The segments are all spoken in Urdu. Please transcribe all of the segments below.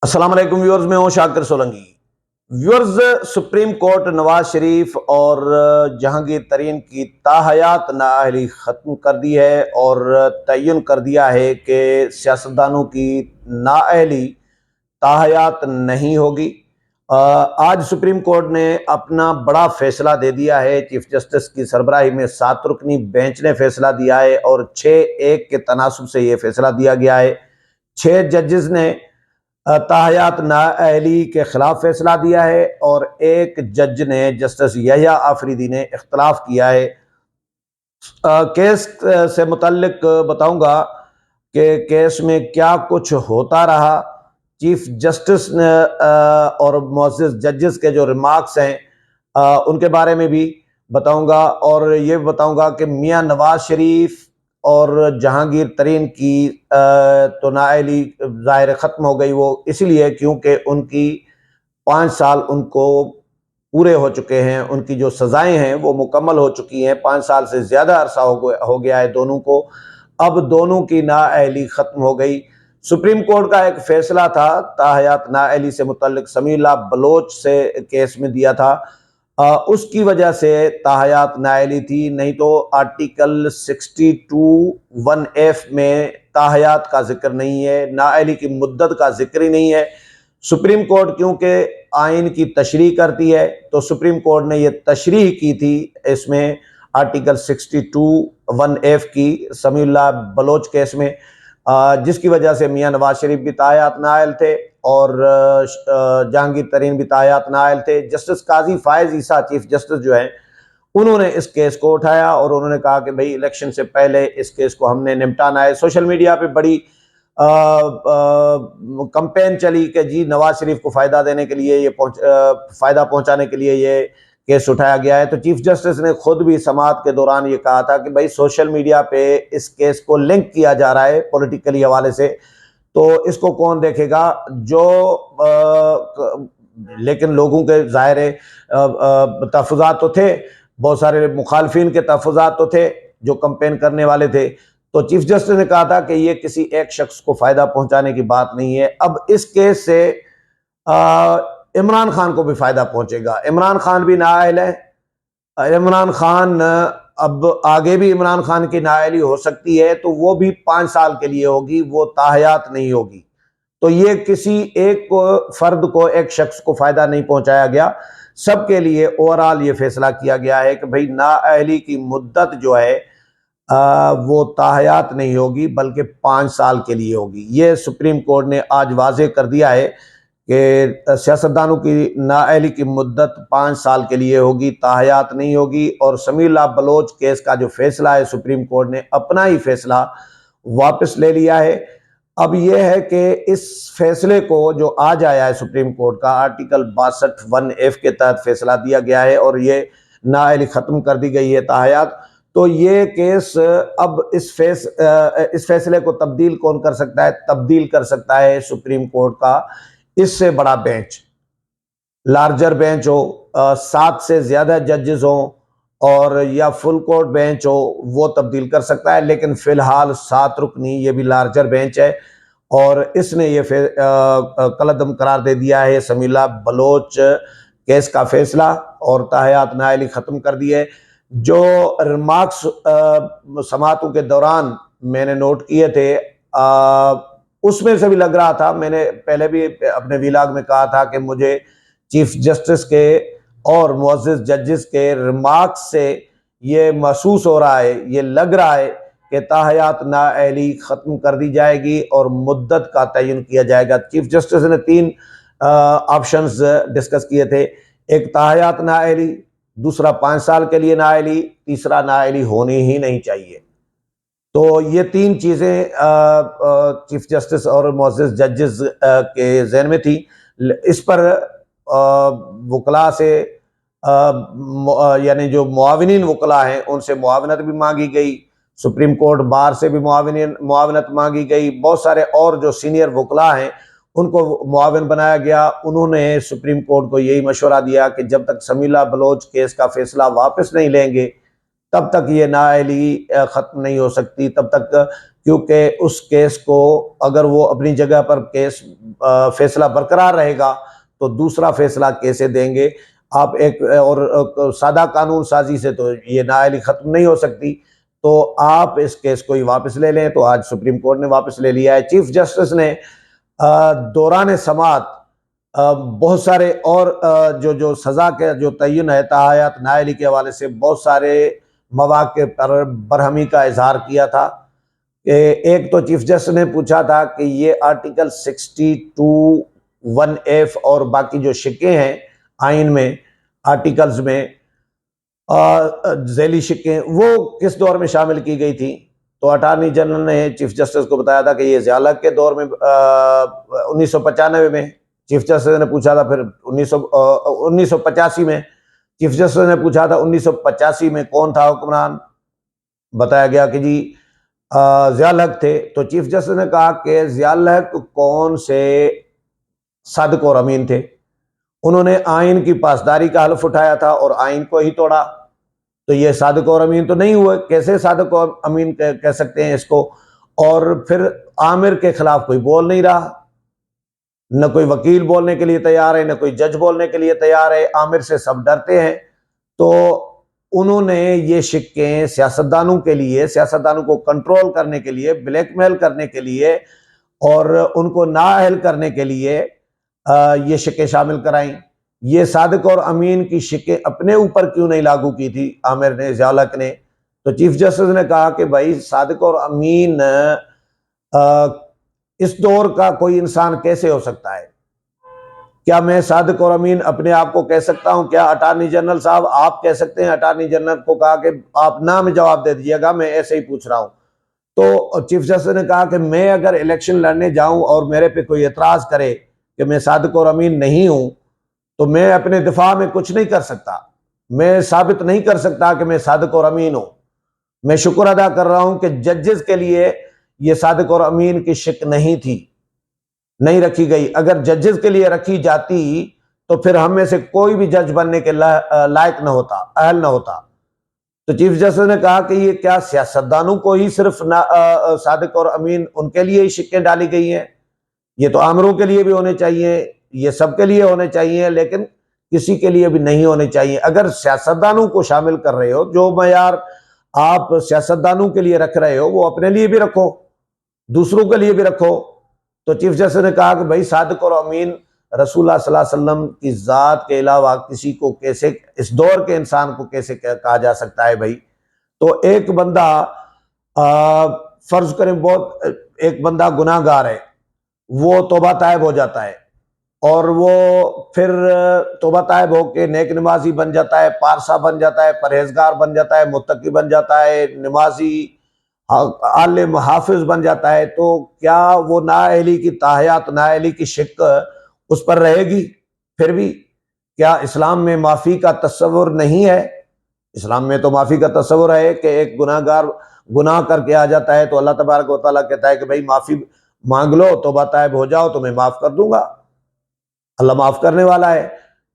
السلام علیکم ویورز، میں ہوں شاکر Solangi. Viewers, supreme court Nawaz Sharif اور جہانگیر ترین کی تاحیات نااہلی ختم کر دی ہے اور تعین کر دیا ہے کہ سیاستدانوں کی نااہلی تاحیات نہیں ہوگی۔ آج سپریم کورٹ نے اپنا بڑا فیصلہ دے دیا ہے۔ چیف جسٹس کی سربراہی میں 7 رکنی بینچ نے فیصلہ دیا ہے اور 6-1 کے تناسب سے یہ فیصلہ دیا گیا ہے۔ 6 ججز نے تاحیات نااہلی کے خلاف فیصلہ دیا ہے اور ایک جج نے، جسٹس یحییٰ آفریدی نے، اختلاف کیا ہے۔ کیس سے متعلق بتاؤں گا کہ کیس میں کیا کچھ ہوتا رہا، چیف جسٹس نے اور معزز ججز کے جو ریمارکس ہیں ان کے بارے میں بھی بتاؤں گا، اور یہ بتاؤں گا کہ میاں نواز شریف اور جہانگیر ترین کی تو نااہلی ظاہر ختم ہو گئی، وہ اس لیے کیونکہ ان کی 5 سال ان کو پورے ہو چکے ہیں، ان کی جو سزائیں ہیں وہ مکمل ہو چکی ہیں۔ 5 سال سے زیادہ عرصہ ہو گیا ہے دونوں کو، اب دونوں کی نااہلی ختم ہو گئی۔ سپریم کورٹ کا ایک فیصلہ تھا تاحیات نااہلی سے متعلق، سمیع اللہ بلوچ سے کیس میں دیا تھا، اس کی وجہ سے تاحیات نااہلی تھی، نہیں تو آرٹیکل 62(1)(f) میں تاحیات کا ذکر نہیں ہے، نااہلی کی مدت کا ذکر ہی نہیں ہے۔ سپریم کورٹ کیونکہ آئین کی تشریح کرتی ہے تو سپریم کورٹ نے یہ تشریح کی تھی اس میں آرٹیکل 62(1)(f) کی سمیع اللہ بلوچ کیس میں، جس کی وجہ سے میاں نواز شریف بھی تاحیات نااہل تھے اور جہانگیر ترین بھی تاحیات نااہل تھے۔ جسٹس قاضی فائز عیسیٰ چیف جسٹس جو ہیں، انہوں نے اس کیس کو اٹھایا اور انہوں نے کہا کہ بھئی الیکشن سے پہلے اس کیس کو ہم نے نمٹانا ہے۔ سوشل میڈیا پہ بڑی کمپین چلی کہ جی نواز شریف کو فائدہ دینے کے لیے، فائدہ پہنچانے کے لیے یہ کیس اٹھایا گیا ہے۔ تو چیف جسٹس نے خود بھی سماعت کے دوران یہ کہا تھا کہ بھئی سوشل میڈیا پہ اس کیس کو لنک کیا جا رہا ہے پولیٹیکلی حوالے سے، تو اس کو کون دیکھے گا؟ لیکن لوگوں کے ظاہر تحفظات تو تھے، بہت سارے مخالفین کے تحفظات تو تھے جو کمپین کرنے والے تھے، تو چیف جسٹس نے کہا تھا کہ یہ کسی ایک شخص کو فائدہ پہنچانے کی بات نہیں ہے۔ اب اس کیس سے عمران خان کو بھی فائدہ پہنچے گا۔ عمران خان بھی نااہل ہے، عمران خان اب آگے بھی عمران خان کی نااہلی ہو سکتی ہے تو وہ بھی 5 سال کے لیے ہوگی، وہ تاحیات نہیں ہوگی۔ تو یہ کسی ایک فرد کو، ایک شخص کو فائدہ نہیں پہنچایا گیا، سب کے لیے اوورال یہ فیصلہ کیا گیا ہے کہ بھئی نااہلی کی مدت جو ہے وہ تاحیات نہیں ہوگی بلکہ 5 سال کے لیے ہوگی۔ یہ سپریم کورٹ نے آج واضح کر دیا ہے کہ سیاستدانوں کی نااہلی کی مدت 5 سال کے لیے ہوگی، تاحیات نہیں ہوگی۔ اور سمیع اللہ بلوچ کیس کا جو فیصلہ ہے، سپریم کورٹ نے اپنا ہی فیصلہ واپس لے لیا ہے۔ اب یہ ہے کہ اس فیصلے کو جو آج آیا ہے سپریم کورٹ کا، آرٹیکل 62(1)(f) کے تحت فیصلہ دیا گیا ہے اور یہ نااہلی ختم کر دی گئی ہے تاحیات، تو یہ کیس اب اس فیصلے کو تبدیل کون کر سکتا ہے؟ تبدیل کر سکتا ہے سپریم کورٹ کا اس سے بڑا بینچ، لارجر بینچ ہو، 7 سے زیادہ ججز ہوں اور یا فل کورٹ بینچ ہو، وہ تبدیل کر سکتا ہے۔ لیکن فی الحال 7 رکنی یہ بھی لارجر بینچ ہے اور اس نے یہ کالعدم قرار دے دیا ہے سمیع اللہ بلوچ کیس کا فیصلہ اور تاحیات نااہلی ختم کر دی ہے۔ جو ریمارکس سماعتوں کے دوران میں نے نوٹ کیے تھے، اس میں سے بھی لگ رہا تھا، میں نے پہلے بھی اپنے ویلاگ میں کہا تھا کہ مجھے چیف جسٹس کے اور معزز ججز کے ریمارکس سے یہ محسوس ہو رہا ہے، یہ لگ رہا ہے کہ تاحیات نااہلی ختم کر دی جائے گی اور مدت کا تعین کیا جائے گا۔ چیف جسٹس نے 3 آپشنز ڈسکس کیے تھے، ایک تاحیات نااہلی، دوسرا 5 سال کے لیے نااہلی، تیسرا نااہلی ہونی ہی نہیں چاہیے۔ تو یہ 3 چیزیں چیف جسٹس اور معزز ججز کے ذہن میں تھی۔ اس پر وکلاء سے یعنی جو معاونین وکلاء ہیں ان سے معاونت بھی مانگی گئی، سپریم کورٹ بار سے بھی معاونت مانگی گئی، بہت سارے اور جو سینئر وکلاء ہیں ان کو معاون بنایا گیا۔ انہوں نے سپریم کورٹ کو یہی مشورہ دیا کہ جب تک سمیع اللہ بلوچ کیس کا فیصلہ واپس نہیں لیں گے تب تک یہ نااہلی ختم نہیں ہو سکتی، تب تک کیونکہ اس کیس کو اگر وہ اپنی جگہ پر کیس فیصلہ برقرار رہے گا تو دوسرا فیصلہ کیسے دیں گے آپ؟ ایک اور سادہ قانون سازی سے تو یہ نااہلی ختم نہیں ہو سکتی، تو آپ اس کیس کو ہی واپس لے لیں۔ تو آج سپریم کورٹ نے واپس لے لیا ہے۔ چیف جسٹس نے دوران سماعت بہت سارے اور جو سزا کے جو تعین ہے تاحیات نااہلی کے حوالے سے بہت سارے مواقع پر برہمی کا اظہار کیا تھا۔ ایک تو چیف جسٹس نے پوچھا تھا کہ یہ آرٹیکل 62(1)(f) اور باقی جو شقیں ہیں آئین میں آرٹیکلز میں ذیلی شقیں وہ کس دور میں شامل کی گئی تھی؟ تو اٹارنی جنرل نے چیف جسٹس کو بتایا تھا کہ یہ ضیاء الحق کے دور میں 1995 میں چیف جسٹس نے پوچھا تھا، پھر 1985 میں چیف جسٹس نے پوچھا تھا 1985 میں کون تھا حکمران؟ بتایا گیا کہ جی ضیاء الحق تھے۔ تو چیف جسٹس نے کہا کہ ضیاء الحق کون سے صادق اور امین تھے؟ انہوں نے آئین کی پاسداری کا حلف اٹھایا تھا اور آئین کو ہی توڑا، تو یہ صادق اور امین تو نہیں ہوئے۔ کیسے صادق اور امین کہہ سکتے ہیں اس کو؟ اور پھر عامر کے خلاف کوئی بول نہیں رہا، نہ کوئی وکیل بولنے کے لیے تیار ہے، نہ کوئی جج بولنے کے لیے تیار ہے، عامر سے سب ڈرتے ہیں۔ تو انہوں نے یہ شقیں سیاستدانوں کے لیے، سیاستدانوں کو کنٹرول کرنے کے لیے، بلیک میل کرنے کے لیے اور ان کو نااہل کرنے کے لیے یہ شقیں شامل کرائیں۔ یہ صادق اور امین کی شقیں اپنے اوپر کیوں نہیں لاگو کی تھی عامر نے، ضیاء الحق نے؟ تو چیف جسٹس نے کہا کہ بھائی صادق اور امین اس دور کا کوئی انسان کیسے ہو سکتا ہے؟ کیا میں صادق اور امین اپنے آپ کو کہہ سکتا ہوں؟ کیا اٹارنی جنرل صاحب آپ کہہ سکتے ہیں؟ اٹارنی جنرل کو کہا کہ آپ نام جواب دے دیجیے گا، میں ایسے ہی پوچھ رہا ہوں۔ تو چیف جسٹس نے کہا کہ میں اگر الیکشن لڑنے جاؤں اور میرے پہ کوئی اعتراض کرے کہ میں صادق اور امین نہیں ہوں تو میں اپنے دفاع میں کچھ نہیں کر سکتا، میں ثابت نہیں کر سکتا کہ میں صادق اور امین ہوں۔ میں شکر ادا کر رہا ہوں کہ ججز کے لیے یہ صادق اور امین کی شق نہیں تھی، نہیں رکھی گئی۔ اگر ججز کے لیے رکھی جاتی تو پھر ہم میں سے کوئی بھی جج بننے کے لائق نہ ہوتا، اہل نہ ہوتا۔ تو چیف جسٹس نے کہا کہ یہ کیا سیاستدانوں کو ہی صرف صادق اور امین ان کے لیے ہی شقیں ڈالی گئی ہیں؟ یہ تو آمروں کے لیے بھی ہونے چاہیے، یہ سب کے لیے ہونے چاہیے، لیکن کسی کے لیے بھی نہیں ہونے چاہیے۔ اگر سیاستدانوں کو شامل کر رہے ہو، جو معیار آپ سیاستدانوں کے لیے رکھ رہے ہو وہ اپنے لیے بھی رکھو، دوسروں کے لیے بھی رکھو۔ تو چیف جسٹس نے کہا کہ بھائی صادق اور امین رسول اللہ صلی اللہ علیہ وسلم کی ذات کے علاوہ کسی کو کیسے، اس دور کے انسان کو کیسے کہا جا سکتا ہے بھائی؟ تو ایک بندہ فرض کریں بہت ایک بندہ گناہ گار ہے، وہ توبہ طائب ہو جاتا ہے اور وہ پھر توبہ طائب ہو کے نیک نمازی بن جاتا ہے، پارسا بن جاتا ہے، پرہیزگار بن جاتا ہے، متقی بن جاتا ہے، نمازی عالم حافظ بن جاتا ہے، تو کیا وہ نااہلی کی تاحیات نااہلی کی شق اس پر رہے گی؟ پھر بھی کیا اسلام میں معافی کا تصور نہیں ہے؟ اسلام میں تو معافی کا تصور ہے کہ ایک گناہ گار گناہ کر کے آ جاتا ہے تو اللہ تبارک و تعالیٰ کہتا ہے کہ بھائی معافی مانگ لو، توبہ طائب ہو جاؤ تو میں معاف کر دوں گا، اللہ معاف کرنے والا ہے۔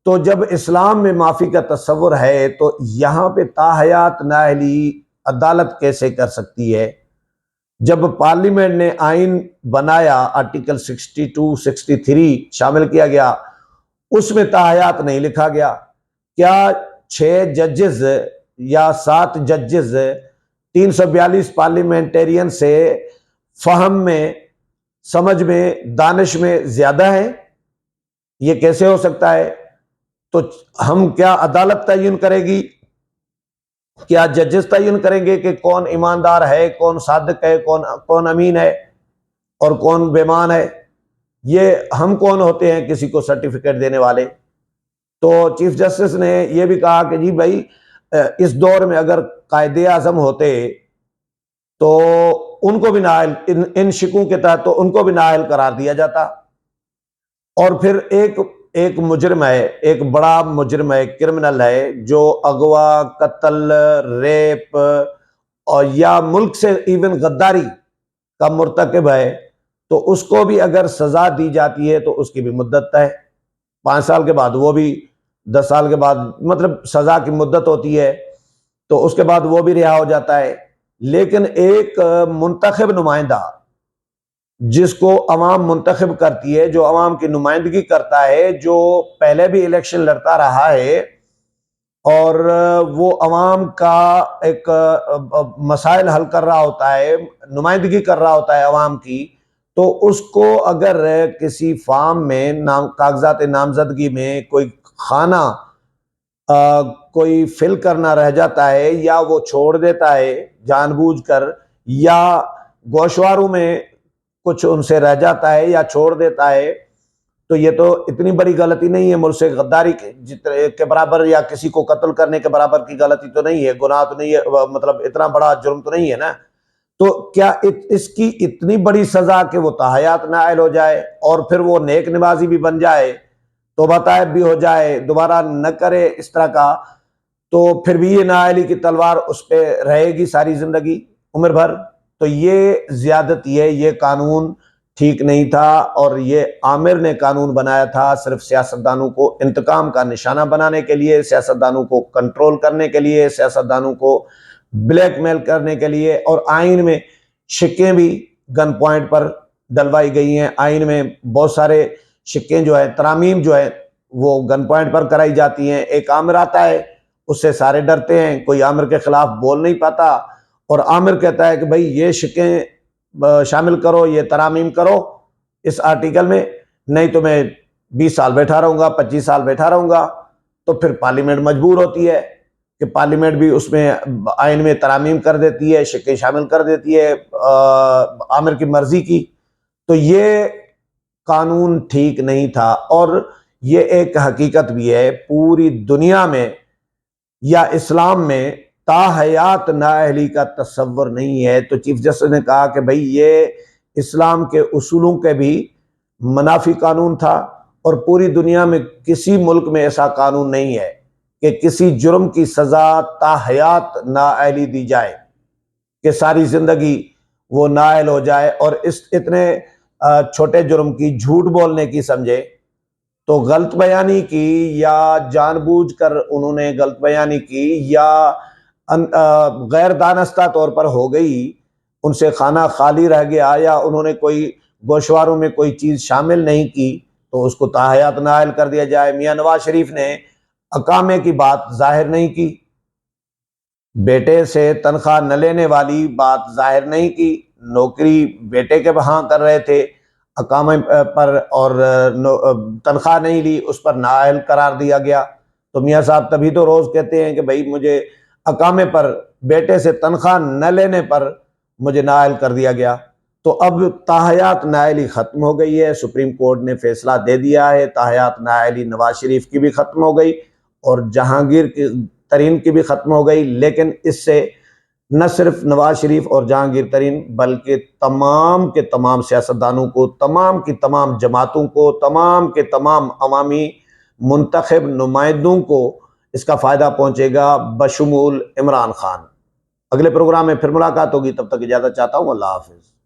تو جب اسلام میں معافی کا تصور ہے تو یہاں پہ تاحیات نااہلی عدالت کیسے کر سکتی ہے؟ جب پارلیمنٹ نے آئین بنایا آرٹیکل 62 63 شامل کیا گیا، اس میں تاحیات نہیں لکھا گیا۔ کیا 6 ججز یا 7 ججز 342 پارلیمنٹرین سے فہم میں، سمجھ میں، دانش میں زیادہ ہیں؟ یہ کیسے ہو سکتا ہے؟ تو ہم کیا عدالت تعین کرے گی؟ کیا ججز تعین کریں گے کہ کون ایماندار ہے، کون صادق ہے، کون امین ہے اور کون بیمان ہے؟ یہ ہم کون ہوتے ہیں کسی کو سرٹیفکیٹ دینے والے؟ تو چیف جسٹس نے یہ بھی کہا کہ جی بھائی اس دور میں اگر قائد اعظم ہوتے تو ان کو بھی نااہل، ان شکوں کے تحت تو ان کو بھی نااہل قرار دیا جاتا۔ اور پھر ایک مجرم ہے، ایک بڑا مجرم ہے، کرمنل ہے، جو اغوا، قتل، ریپ اور یا ملک سے ایون غداری کا مرتکب ہے، تو اس کو بھی اگر سزا دی جاتی ہے تو اس کی بھی مدت ہے 5 سال کے بعد، وہ بھی 10 سال کے بعد، مطلب سزا کی مدت ہوتی ہے، تو اس کے بعد وہ بھی رہا ہو جاتا ہے۔ لیکن ایک منتخب نمائندہ جس کو عوام منتخب کرتی ہے، جو عوام کی نمائندگی کرتا ہے، جو پہلے بھی الیکشن لڑتا رہا ہے اور وہ عوام کا ایک مسائل حل کر رہا ہوتا ہے، نمائندگی کر رہا ہوتا ہے عوام کی، تو اس کو اگر کسی فارم میں کاغذات نامزدگی میں کوئی خانہ کوئی فل کرنا رہ جاتا ہے، یا وہ چھوڑ دیتا ہے جان بوجھ کر، یا گوشواروں میں کچھ ان سے رہ جاتا ہے یا چھوڑ دیتا ہے، تو یہ تو اتنی بڑی غلطی نہیں ہے، ملک سے غداری کے برابر یا کسی کو قتل کرنے کے برابر کی غلطی تو نہیں ہے، گناہ تو نہیں ہے، مطلب اتنا بڑا جرم تو نہیں ہے نا۔ تو کیا اس کی اتنی بڑی سزا کہ وہ تاحیات نائل ہو جائے اور پھر وہ نیک نمازی بھی بن جائے، توبہ طائب بھی ہو جائے، دوبارہ نہ کرے اس طرح کا، تو پھر بھی یہ نااہلی کی تلوار اس پہ رہے گی ساری زندگی، عمر بھر؟ تو یہ زیادتی ہے، یہ قانون ٹھیک نہیں تھا، اور یہ عامر نے قانون بنایا تھا صرف سیاستدانوں کو انتقام کا نشانہ بنانے کے لیے، سیاستدانوں کو کنٹرول کرنے کے لیے، سیاستدانوں کو بلیک میل کرنے کے لیے، اور آئین میں شکیں بھی گن پوائنٹ پر ڈلوائی گئی ہیں، آئین میں بہت سارے شکیں جو ہے، ترامیم جو ہے وہ گن پوائنٹ پر کرائی جاتی ہیں۔ ایک عامر آتا ہے، اس سے سارے ڈرتے ہیں، کوئی عامر کے خلاف بول نہیں پاتا، اور عامر کہتا ہے کہ بھئی یہ شکیں شامل کرو، یہ ترامیم کرو اس آرٹیکل میں، نہیں تو میں 20 سال بیٹھا رہوں گا، 25 سال بیٹھا رہوں گا۔ تو پھر پارلیمنٹ مجبور ہوتی ہے کہ پارلیمنٹ بھی اس میں آئین میں ترامیم کر دیتی ہے، شکیں شامل کر دیتی ہے عامر کی مرضی کی۔ تو یہ قانون ٹھیک نہیں تھا، اور یہ ایک حقیقت بھی ہے پوری دنیا میں یا اسلام میں تاحیات نااہلی کا تصور نہیں ہے۔ تو چیف جسٹس نے کہا کہ بھئی یہ اسلام کے اصولوں کے بھی منافی قانون تھا، اور پوری دنیا میں کسی ملک میں ایسا قانون نہیں ہے کہ کسی جرم کی سزا تاحیات نااہلی دی جائے، کہ ساری زندگی وہ نااہل ہو جائے، اور اس اتنے چھوٹے جرم کی جھوٹ بولنے کی سمجھے تو غلط بیانی کی، یا جان بوجھ کر انہوں نے غلط بیانی کی، یا غیر دانستہ طور پر ہو گئی، ان سے کھانا خالی رہ گیا، یا انہوں نے کوئی گوشواروں میں کوئی چیز شامل نہیں کی، تو اس کو تاحیات نائل کر دیا جائے۔ میاں نواز شریف نے اقامے کی بات ظاہر نہیں کی، بیٹے سے تنخواہ نہ لینے والی بات ظاہر نہیں کی، نوکری بیٹے کے وہاں کر رہے تھے اقامے پر، اور تنخواہ نہیں لی، اس پر نااہل قرار دیا گیا۔ تو میاں صاحب تبھی تو روز کہتے ہیں کہ بھئی مجھے اقامے پر بیٹے سے تنخواہ نہ لینے پر مجھے نااہل کر دیا گیا۔ تو اب تاحیات نااہلی ختم ہو گئی ہے، سپریم کورٹ نے فیصلہ دے دیا ہے، تاحیات نااہلی نواز شریف کی بھی ختم ہو گئی اور جہانگیر ترین کی بھی ختم ہو گئی، لیکن اس سے نہ صرف نواز شریف اور جہانگیر ترین بلکہ تمام کے تمام سیاستدانوں کو، تمام کی تمام جماعتوں کو، تمام کے تمام عوامی منتخب نمائندوں کو اس کا فائدہ پہنچے گا، بشمول عمران خان۔ اگلے پروگرام میں پھر ملاقات ہوگی، تب تک اجازت چاہتا ہوں، اللہ حافظ۔